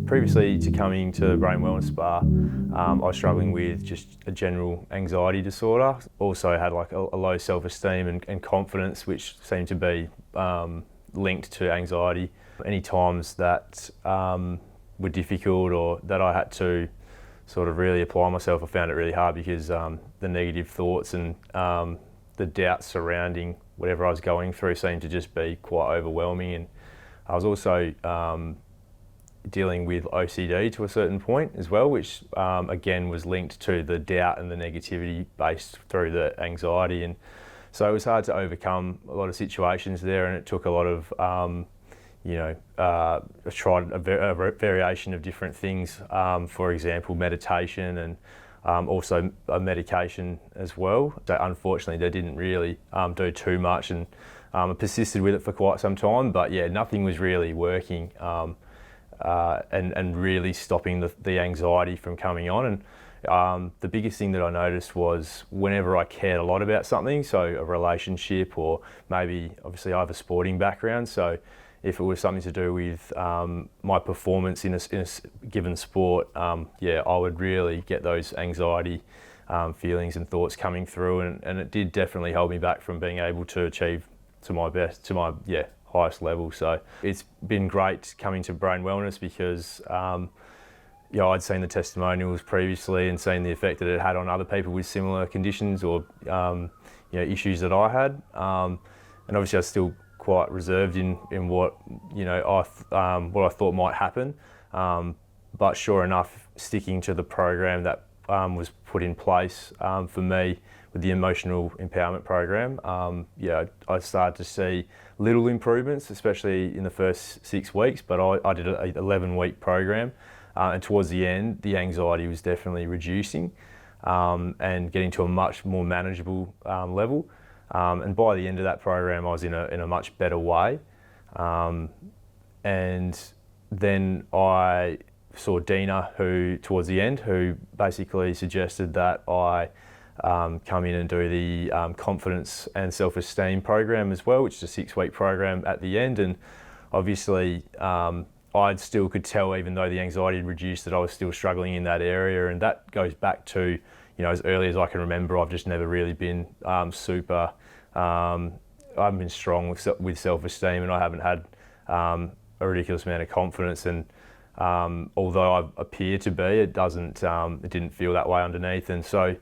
Previously to coming to Brain Wellness Spa, I was struggling with just a general anxiety disorder. Also had like a low self-esteem and confidence, which seemed to be linked to anxiety. Any times that were difficult or that I had to sort of really apply myself, I found it really hard because the negative thoughts and the doubts surrounding whatever I was going through seemed to just be quite overwhelming. And I was also dealing with OCD to a certain point as well, which again was linked to the doubt and the negativity based through the anxiety. And so it was hard to overcome a lot of situations there, and it took a lot of I tried a variation of different things, for example meditation and also a medication as well. So unfortunately they didn't really do too much, and I persisted with it for quite some time, but yeah, nothing was really working and really stopping the anxiety from coming on. And the biggest thing that I noticed was whenever I cared a lot about something, so a relationship, or maybe obviously I have a sporting background, so if it was something to do with my performance in a given sport, I would really get those anxiety feelings and thoughts coming through, and it did definitely hold me back from being able to achieve to my highest level. So it's been great coming to Brain Wellness because I'd seen the testimonials previously and seen the effect that it had on other people with similar conditions or issues that I had, and obviously I was still quite reserved in what what I thought might happen, but sure enough, sticking to the program that was put in place for me with the emotional empowerment program, I started to see little improvements, especially in the first 6 weeks, but I did an 11-week program, and towards the end the anxiety was definitely reducing and getting to a much more manageable level. And by the end of that program, I was in a much better way. And then I saw Dina, who towards the end, who basically suggested that I come in and do the confidence and self-esteem program as well, which is a 6-week program at the end. And obviously, I still could tell, even though the anxiety had reduced, that I was still struggling in that area. And that goes back to, as early as I can remember, I've just never really been I haven't been strong with self-esteem, and I haven't had a ridiculous amount of confidence. And although I appear to be, it didn't feel that way underneath. And so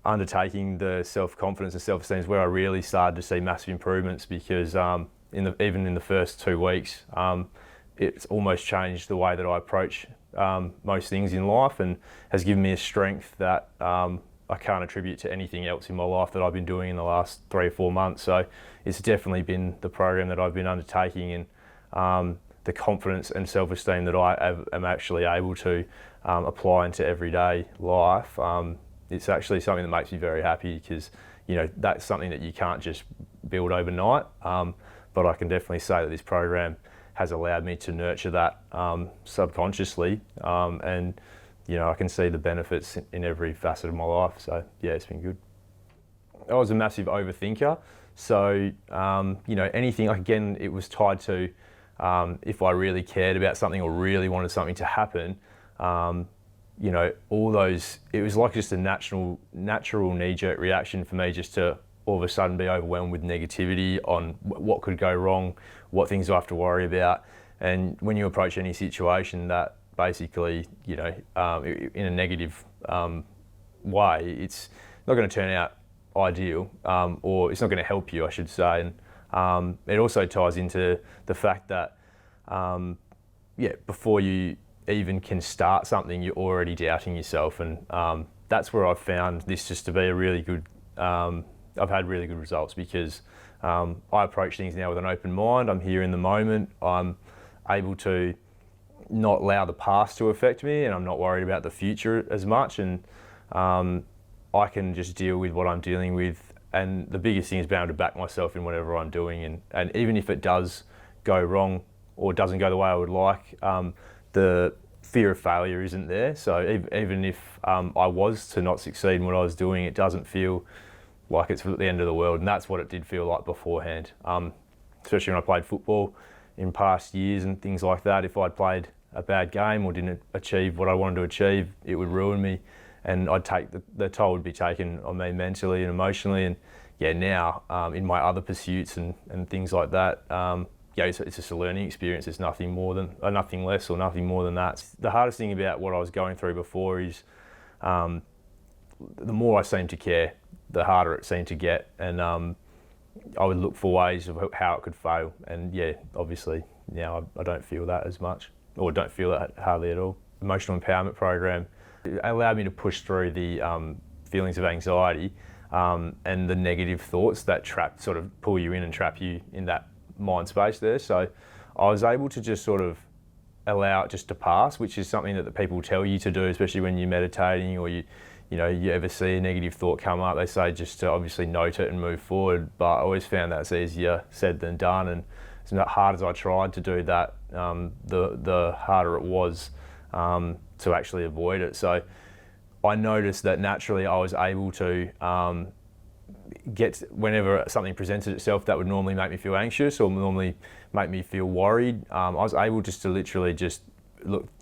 undertaking the self-confidence and self-esteem is where I really started to see massive improvements, because even in the first 2 weeks, it's almost changed the way that I approach most things in life, and has given me a strength that I can't attribute to anything else in my life that I've been doing in the last 3 or 4 months. So it's definitely been the program that I've been undertaking, and the confidence and self-esteem that I am actually able to apply into everyday life. It's actually something that makes me very happy, because that's something that you can't just build overnight. But I can definitely say that this program has allowed me to nurture that subconsciously, and I can see the benefits in every facet of my life. So yeah, it's been good. I was a massive overthinker, so anything, again, it was tied to if I really cared about something or really wanted something to happen, all those, it was like just a natural knee-jerk reaction for me, just to all of a sudden be overwhelmed with negativity on what could go wrong, what things I have to worry about. And when you approach any situation that basically, in a negative way, it's not going to turn out ideal, or it's not going to help you, I should say. And it also ties into the fact that, before you even can start something, you're already doubting yourself. And that's where I've found this just to be a really good, I've had really good results, because I approach things now with an open mind. I'm here in the moment. I'm able to not allow the past to affect me, and I'm not worried about the future as much. And I can just deal with what I'm dealing with. And the biggest thing is being able to back myself in whatever I'm doing. And even if it does go wrong or doesn't go the way I would like, the fear of failure isn't there. So even if I was to not succeed in what I was doing, it doesn't feel like it's at the end of the world. And that's what it did feel like beforehand. Especially when I played football, in past years and things like that. If I'd played a bad game or didn't achieve what I wanted to achieve, it would ruin me, and I'd take the toll would be taken on me mentally and emotionally. And yeah, now in my other pursuits and things like that, yeah, it's just a learning experience. It's nothing more than, nothing less or nothing more than that. The hardest thing about what I was going through before is the more I seemed to care, the harder it seemed to get, and I would look for ways of how it could fail. And yeah, obviously now I don't feel that as much, or don't feel that hardly at all. Emotional empowerment program, it allowed me to push through the feelings of anxiety and the negative thoughts that sort of pull you in and trap you in that mind space there. So I was able to just sort of allow it just to pass, which is something that the people tell you to do, especially when you're meditating or you ever see a negative thought come up. They say just to obviously note it and move forward, but I always found that's easier said than done. And as hard as I tried to do that, the harder it was to actually avoid it. So I noticed that naturally I was able to whenever something presented itself that would normally make me feel anxious or normally make me feel worried, I was able just to literally just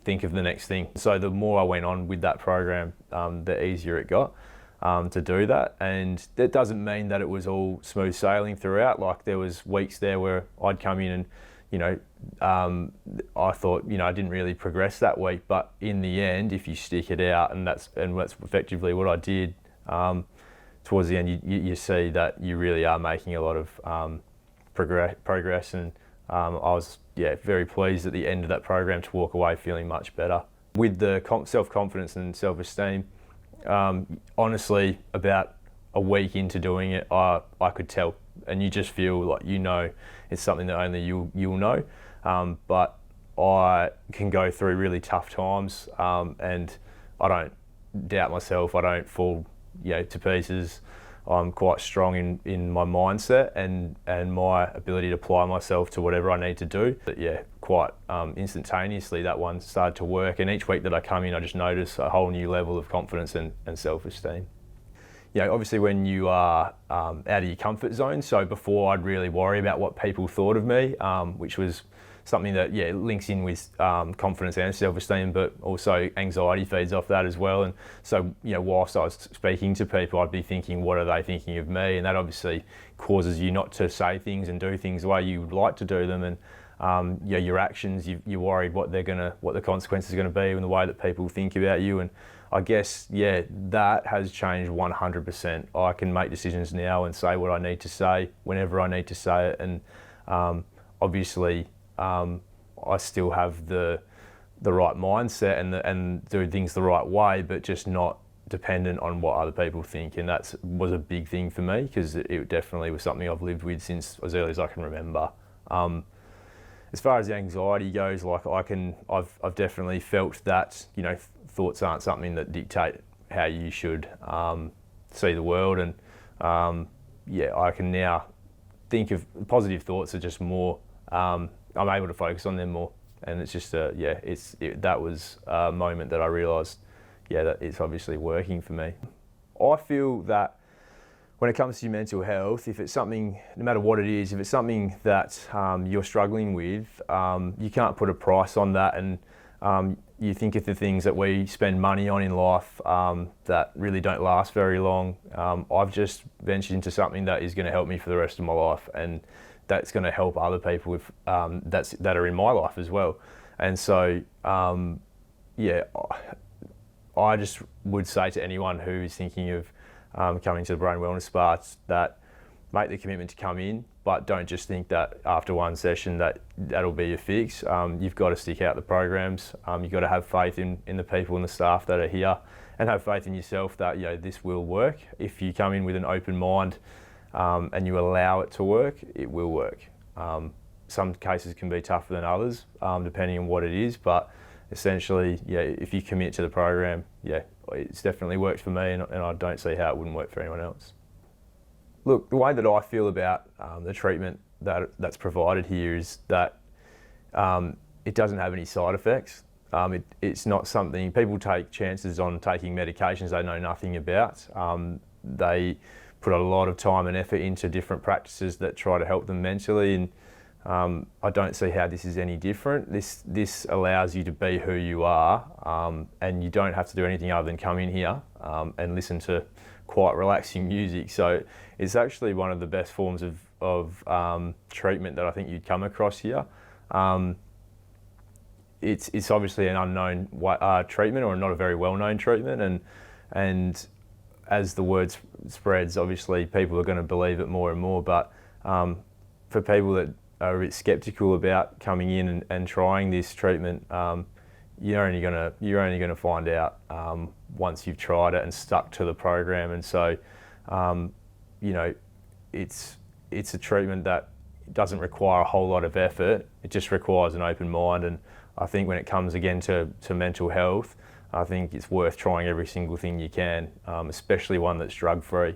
think of the next thing. So the more I went on with that program, the easier it got to do that. And that doesn't mean that it was all smooth sailing throughout. Like there was weeks there where I'd come in and I thought I didn't really progress that week, but in the end, if you stick it out, and that's effectively what I did. Towards the end, you see that you really are making a lot of progress, and I was very pleased at the end of that program to walk away feeling much better. With the self-confidence and self-esteem, honestly, about a week into doing it, I could tell, and you just feel like it's something that only you'll know. But I can go through really tough times, and I don't doubt myself. I don't fall to pieces. I'm quite strong in my mindset and my ability to apply myself to whatever I need to do. But quite instantaneously that one started to work, and each week that I come in I just notice a whole new level of confidence and self-esteem. Obviously when you are out of your comfort zone, so before I'd really worry about what people thought of me, which was something that links in with confidence and self-esteem, but also anxiety feeds off that as well. And so whilst I was speaking to people, I'd be thinking, what are they thinking of me? And that obviously causes you not to say things and do things the way you would like to do them. And your actions, you're worried what the consequences are going to be and the way that people think about you. And I guess that has changed 100%. I can make decisions now and say what I need to say whenever I need to say it. And obviously I still have the right mindset and do things the right way, but just not dependent on what other people think. And that was a big thing for me, because it definitely was something I've lived with since as early as I can remember. As far as the anxiety goes, I've definitely felt that thoughts aren't something that dictate how you should see the world, and I can now think of positive thoughts are just more. I'm able to focus on them more, and it's just that was a moment that I realised that it's obviously working for me. I feel that when it comes to your mental health, if it's something, no matter what it is, if it's something that you're struggling with, you can't put a price on that. And you think of the things that we spend money on in life that really don't last very long. I've just ventured into something that is going to help me for the rest of my life, and that's going to help other people with that are in my life as well. And so I just would say to anyone who is thinking of coming to the Brain Wellness Spa that make the commitment to come in, but don't just think that after one session that'll be your fix. You've got to stick out the programs. You've got to have faith in the people and the staff that are here, and have faith in yourself that this will work. If you come in with an open mind and you allow it to work, it will work. Some cases can be tougher than others, depending on what it is, but essentially, if you commit to the program, it's definitely worked for me, and I don't see how it wouldn't work for anyone else. Look, the way that I feel about the treatment that's provided here is that it doesn't have any side effects. It's not something, people take chances on taking medications they know nothing about. They put a lot of time and effort into different practices that try to help them mentally, and I don't see how this is any different. This allows you to be who you are, and you don't have to do anything other than come in here and listen to quite relaxing music. So it's actually one of the best forms of treatment that I think you'd come across here. It's obviously an unknown treatment, or not a very well-known treatment, and as the word spreads, obviously people are going to believe it more and more. But for people that are a bit sceptical about coming in and trying this treatment, you're only gonna find out once you've tried it and stuck to the program. And so, you know, it's a treatment that doesn't require a whole lot of effort. It just requires an open mind. And I think when it comes again to mental health, I think it's worth trying every single thing you can, especially one that's drug-free.